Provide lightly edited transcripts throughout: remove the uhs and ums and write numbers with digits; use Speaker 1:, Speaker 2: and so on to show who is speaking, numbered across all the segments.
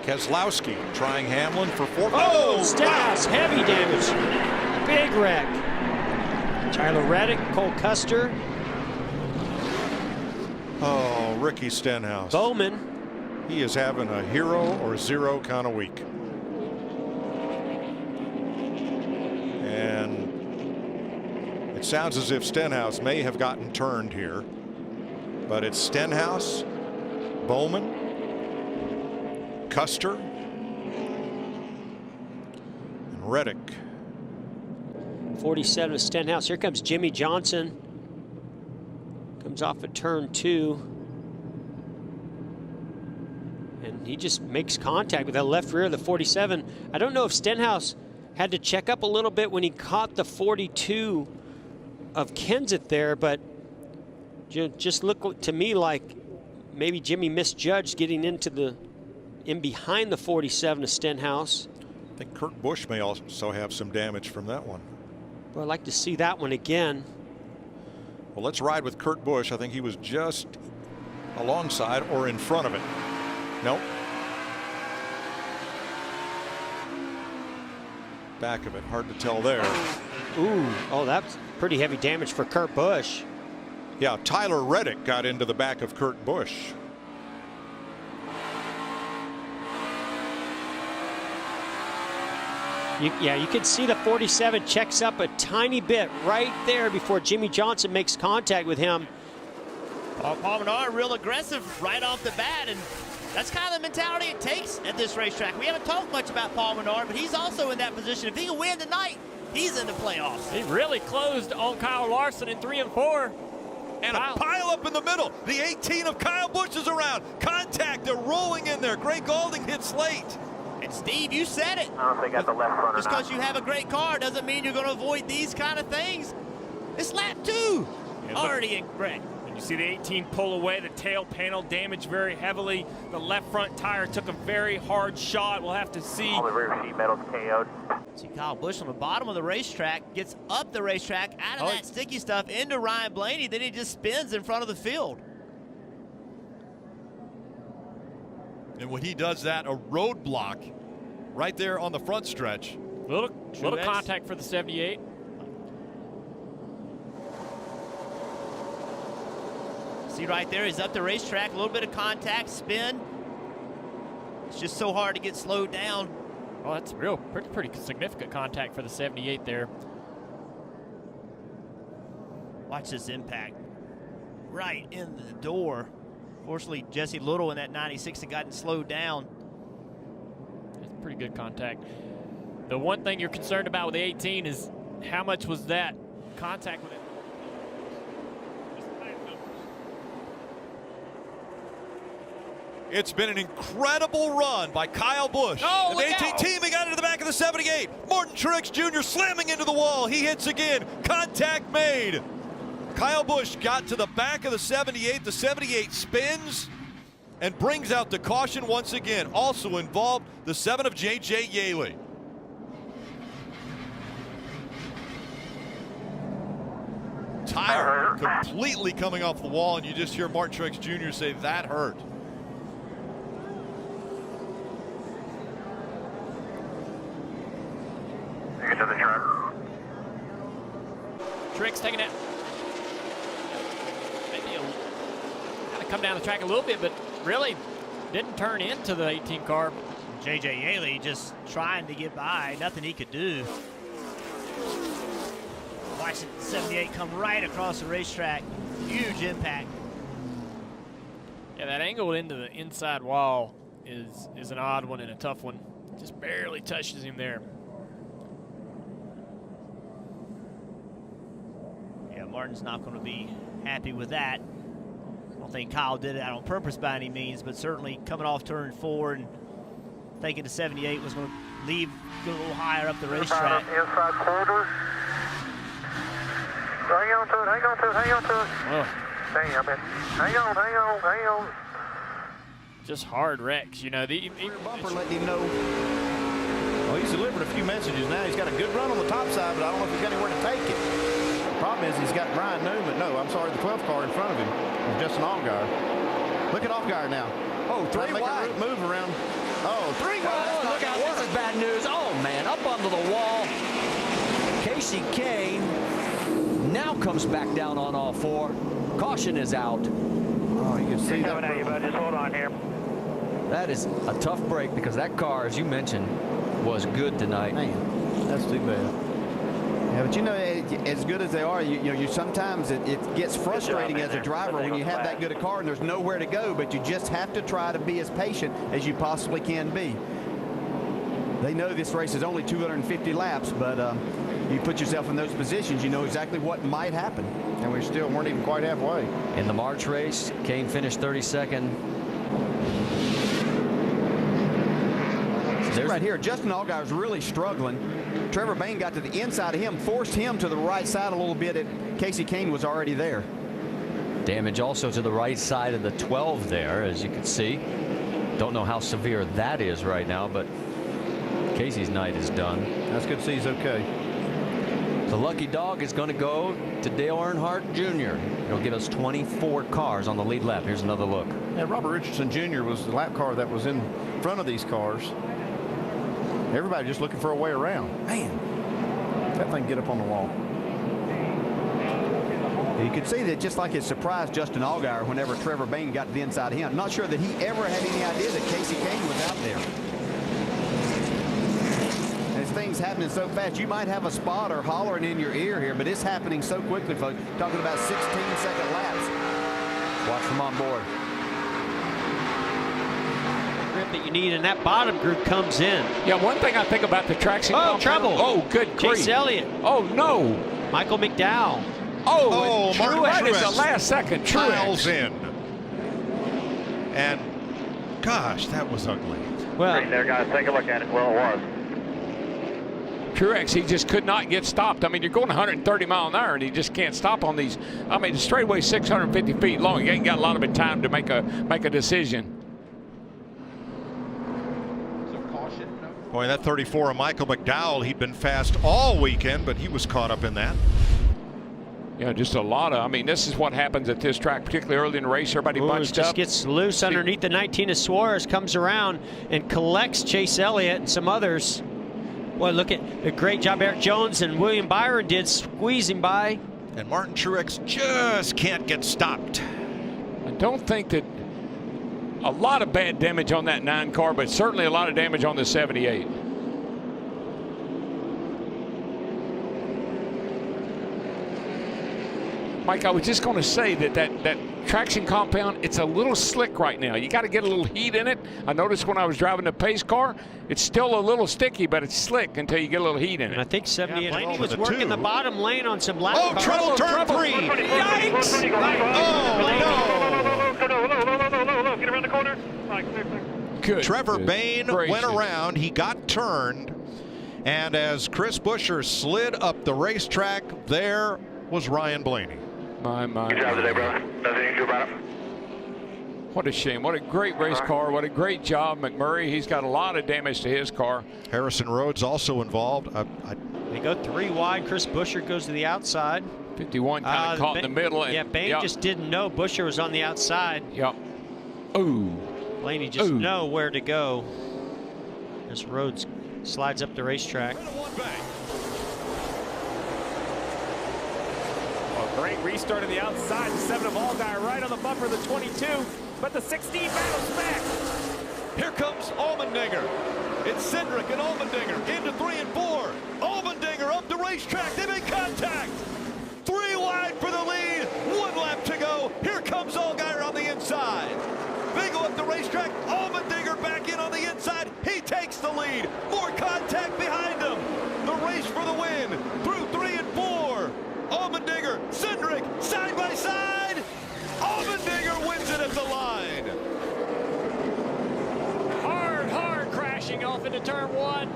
Speaker 1: Keselowski trying Hamlin for 4.
Speaker 2: Oh, Stenhouse, heavy damage. Big wreck. Tyler Reddick, Cole Custer.
Speaker 1: Oh, Ricky Stenhouse.
Speaker 2: Bowman.
Speaker 1: He is having a hero or zero kind of week. And it sounds as if Stenhouse may have gotten turned here. But it's Stenhouse, Bowman, Custer, and Reddick.
Speaker 2: 47 of Stenhouse. Here comes Jimmy Johnson. Comes off at turn 2. And he just makes contact with that left rear of the 47. I don't know if Stenhouse had to check up a little bit when he caught the 42 of Kenseth there, but just looked to me like maybe Jimmy misjudged getting in behind the 47 of Stenhouse.
Speaker 1: I think Kurt Busch may also have some damage from that one.
Speaker 2: Well, I'd like to see that one again.
Speaker 1: Well, let's ride with Kurt Busch. I think he was just alongside or in front of it. Nope. Back of it, hard to tell there.
Speaker 2: Ooh, oh, that's pretty heavy damage for Kurt Busch.
Speaker 1: Yeah, Tyler Reddick got into the back of Kurt Busch.
Speaker 2: You can see the 47 checks up a tiny bit right there before Jimmy Johnson makes contact with him.
Speaker 3: Paul Menard real aggressive right off the bat, and that's kind of the mentality it takes at this racetrack. We haven't talked much about Paul Menard, but he's also in that position. If he can win tonight, he's in the playoffs.
Speaker 4: He really closed on Kyle Larson in 3 and 4.
Speaker 5: And a pile up in the middle. The 18 of Kyle Busch is around. Contact, they're rolling in there. Greg Galding hits late.
Speaker 3: And Steve, you said it.
Speaker 6: I don't know if they got the left front.
Speaker 3: Just because you have a great car doesn't mean you're going to avoid these kind of things. It's lap 2 already in Greg.
Speaker 4: And you see the 18 pull away. The tail panel damaged very heavily. The left front tire took a very hard shot. We'll have to see.
Speaker 6: All the rear sheet metal's KO'd.
Speaker 3: See Kyle Busch on the bottom of the racetrack, gets up the racetrack, out of that sticky stuff into Ryan Blaney, then he just spins in front of the field.
Speaker 5: And when he does that, a roadblock right there on the front stretch.
Speaker 4: Little contact for the 78.
Speaker 3: See right there, he's up the racetrack, a little bit of contact, spin. It's just so hard to get slowed down.
Speaker 4: Oh, that's pretty significant contact for the 78 there.
Speaker 3: Watch this impact. Right in the door. Fortunately, Jesse Little in that 96 had gotten slowed down.
Speaker 4: It's pretty good contact. The one thing you're concerned about with the 18 is how much was that contact with it?
Speaker 5: It's been an incredible run by Kyle Busch.
Speaker 4: Oh,
Speaker 5: the 18 team, he got into the back of the 78. Martin Truex Jr. slamming into the wall. He hits again. Contact made. Kyle Busch got to the back of the 78. The 78 spins and brings out the caution once again. Also involved the 7 of J.J. Yaley. Tire completely coming off the wall, and you just hear Martin Truex Jr. say, that hurt.
Speaker 6: Get to the truck.
Speaker 4: Truex taking it. Maybe kind of come down the track a little bit, but really didn't turn into the 18 car.
Speaker 3: J.J. Yaley just trying to get by, nothing he could do. Watch the 78 come right across the racetrack. Huge impact.
Speaker 4: Yeah, that angle into the inside wall is an odd one and a tough one. Just barely touches him there.
Speaker 3: Yeah, Martin's not going to be happy with that. I don't think Kyle did it on purpose by any means, but certainly coming off turn 4 and thinking the 78 was going to go a little higher up the racetrack.
Speaker 6: Inside quarter. Hang on to it, hang on to it, hang on to it.
Speaker 4: Oh.
Speaker 6: Damn it. Hang on, hang on, hang on.
Speaker 4: Just hard wrecks, you know. The
Speaker 7: bumper letting him know. Well, he's delivered a few messages now. He's got a good run on the top side, but I don't know if he's got anywhere to take it. Problem is he's got Brian Newman. No, I'm sorry, the 12th car in front of him. It's just an Allgaier. Look at Allgaier now.
Speaker 5: Oh, 3
Speaker 7: make
Speaker 5: wide.
Speaker 7: a move around. Oh, 3 wide.
Speaker 8: Look out, this is bad news. Oh, man, up onto the wall. Kasey Kahne now comes back down on all 4. Caution is out.
Speaker 7: Oh, you can see
Speaker 6: Coming at you,
Speaker 7: that.
Speaker 6: bud. Just hold on here.
Speaker 8: That is a tough break because that car, as you mentioned, was good tonight.
Speaker 7: Man, that's too bad. Yeah, but you know, as good as they are, you sometimes it gets frustrating as a driver when you have that good a car and there's nowhere to go, but you just have to try to be as patient as you possibly can be. They know this race is only 250 laps, but you put yourself in those positions, you know exactly what might happen.
Speaker 9: And we still weren't even quite halfway.
Speaker 8: In the March race, Kahne finished 32nd.
Speaker 7: See right here, Justin Allgaier's really struggling. Trevor Bayne got to the inside of him, forced him to the right side a little bit. Kasey Kahne was already there.
Speaker 8: Damage also to the right side of the 12 there, as you can see. Don't know how severe that is right now, but Casey's night is done.
Speaker 7: That's good to see he's okay.
Speaker 8: The lucky dog is going to go to Dale Earnhardt Jr. He'll give us 24 cars on the lead lap. Here's another look.
Speaker 9: Yeah, Robert Richardson Jr. was the lap car that was in front of these cars. Everybody just looking for a way around. Man, that thing get up on the wall.
Speaker 7: You could see that just like it surprised Justin Allgaier whenever Trevor Bayne got to the inside of him. I'm not sure that he ever had any idea that Kasey Kahne was out there. As things happening so fast, you might have a spotter hollering in your ear here, but it's happening so quickly, folks. Talking about 16-second laps.
Speaker 8: Watch from on board.
Speaker 2: Grip that you need, and that bottom group comes in.
Speaker 10: Yeah, one thing I think about the traction.
Speaker 2: Trouble.
Speaker 10: Oh, good grief.
Speaker 2: Chase Elliott.
Speaker 10: Oh, no.
Speaker 2: Michael McDowell.
Speaker 10: Oh,
Speaker 1: Martin
Speaker 10: right at the
Speaker 1: Truex
Speaker 10: last second.
Speaker 1: piles
Speaker 10: Truex.
Speaker 1: in. And, gosh, that was ugly.
Speaker 2: Well,
Speaker 6: Right there, guys. Take a look at it. Well, it was.
Speaker 10: Truex, he just could not get stopped. I mean, you're going 130 mile an hour, and he just can't stop on these. I mean, the straightaway 650 feet long. You ain't got a lot of time to make a decision.
Speaker 1: Boy, that 34 of Michael McDowell, he'd been fast all weekend, but he was caught up in that.
Speaker 10: Yeah, just a lot of. I mean, this is what happens at this track, particularly early in the race. Everybody bunched
Speaker 2: just
Speaker 10: up.
Speaker 2: gets loose underneath the 19 of Suarez, comes around and collects Chase Elliott and some others. Well, look at a great job Eric Jones and William Byron did squeezing by.
Speaker 1: And Martin Truex just can't get stopped.
Speaker 10: I don't think that a lot of bad damage on that 9 car, but certainly a lot of damage on the 78. Mike, I was just going to say that traction compound, it's a little slick right now. You got to get a little heat in it. I noticed when I was driving the pace car, it's still a little sticky, but it's slick until you get a little heat in
Speaker 2: And I
Speaker 10: it.
Speaker 2: think 78
Speaker 1: Blaney
Speaker 2: was
Speaker 1: with a
Speaker 2: working
Speaker 1: 2.
Speaker 2: the bottom lane on some lap
Speaker 1: Oh,
Speaker 2: cars.
Speaker 1: trouble, turn 3.
Speaker 2: Yikes!
Speaker 6: Oh, get around the corner.
Speaker 10: Good.
Speaker 1: Trevor Bayne
Speaker 10: gracious.
Speaker 1: went around. He got turned. And as Chris Buescher slid up the racetrack, there was Ryan Blaney.
Speaker 10: My.
Speaker 6: Good job today, brother. Nothing you can do about it.
Speaker 10: What a shame. What a great race car. What a great job, McMurray. He's got a lot of damage to his car.
Speaker 1: Harrison Rhodes also involved.
Speaker 2: They go 3 wide. Chris Buescher goes to the outside.
Speaker 10: 51 kind of caught in the middle. And,
Speaker 2: yeah, Bayne just didn't know Buescher was on the outside.
Speaker 10: Yep. Ooh.
Speaker 2: Blaney just know where to go as Rhodes slides up the racetrack.
Speaker 11: Great restart on the outside. The 7 of Allgaier right on the bumper of the 22. But the 16 battles back.
Speaker 5: Here comes Allmendinger. It's Cindric and Allmendinger into 3 and 4. Allmendinger up the racetrack. They make contact. 3 wide for the lead. 1 lap to go. Here comes Allgaier on the inside. They go up the racetrack. Allmendinger back in on the inside. He takes the lead. More contact behind him. The race for the win through 3 and 4. Allmendinger, Cindric, side by side. Allmendinger wins it at the line.
Speaker 4: Hard crashing off into turn 1.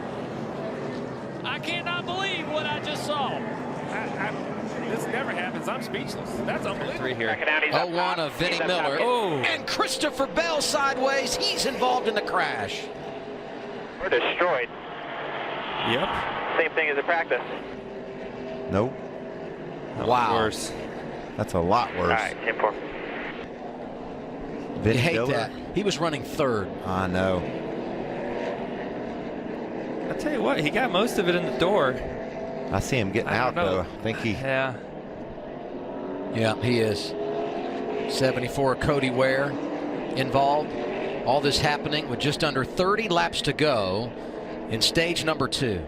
Speaker 4: I cannot believe what I just saw.
Speaker 11: This never happens. I'm speechless. That's unbelievable.
Speaker 8: 3 here.
Speaker 12: 0-1 of Vinnie Miller.
Speaker 2: Oh.
Speaker 12: And Christopher Bell sideways. He's involved in the crash.
Speaker 6: We're destroyed.
Speaker 2: Yep.
Speaker 6: Same thing as a practice.
Speaker 9: Nope.
Speaker 12: Wow.
Speaker 9: Worse. That's a lot worse.
Speaker 6: All right, 10-4.
Speaker 12: You hate that. He was running 3rd.
Speaker 9: I know.
Speaker 13: I tell you what, he got most of it in the door.
Speaker 14: I see him getting out, though. I think he...
Speaker 13: Yeah.
Speaker 12: Yeah, he is. 74 Cody Ware involved. All this happening with just under 30 laps to go in stage number 2.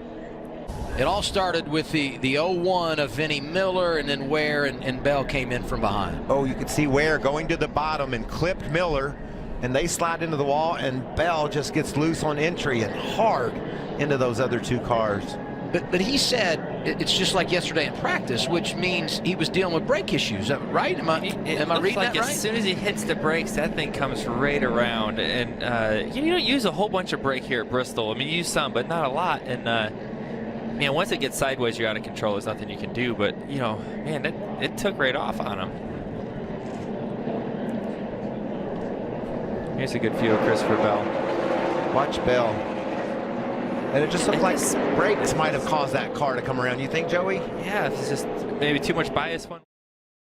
Speaker 12: It all started with the 0-1 of Vinnie Miller, and then Ware and Bell came in from behind.
Speaker 14: Oh, you could see Ware going to the bottom and clipped Miller, and they slide into the wall, and Bell just gets loose on entry and hard into those other 2 cars.
Speaker 12: But he said it's just like yesterday in practice, which means he was dealing with brake issues, right? Am I reading that right?
Speaker 13: As soon as he hits the brakes, that thing comes right around. And you don't use a whole bunch of brake here at Bristol. I mean, you use some, but not a lot. And man, once it gets sideways, you're out of control. There's nothing you can do. But you know, man, it took right off on him. Here's a good view of Christopher Bell.
Speaker 14: Watch Bell. And it just looked like brakes might have caused that car to come around. You think, Joey?
Speaker 13: Yeah, it's just maybe too much bias one.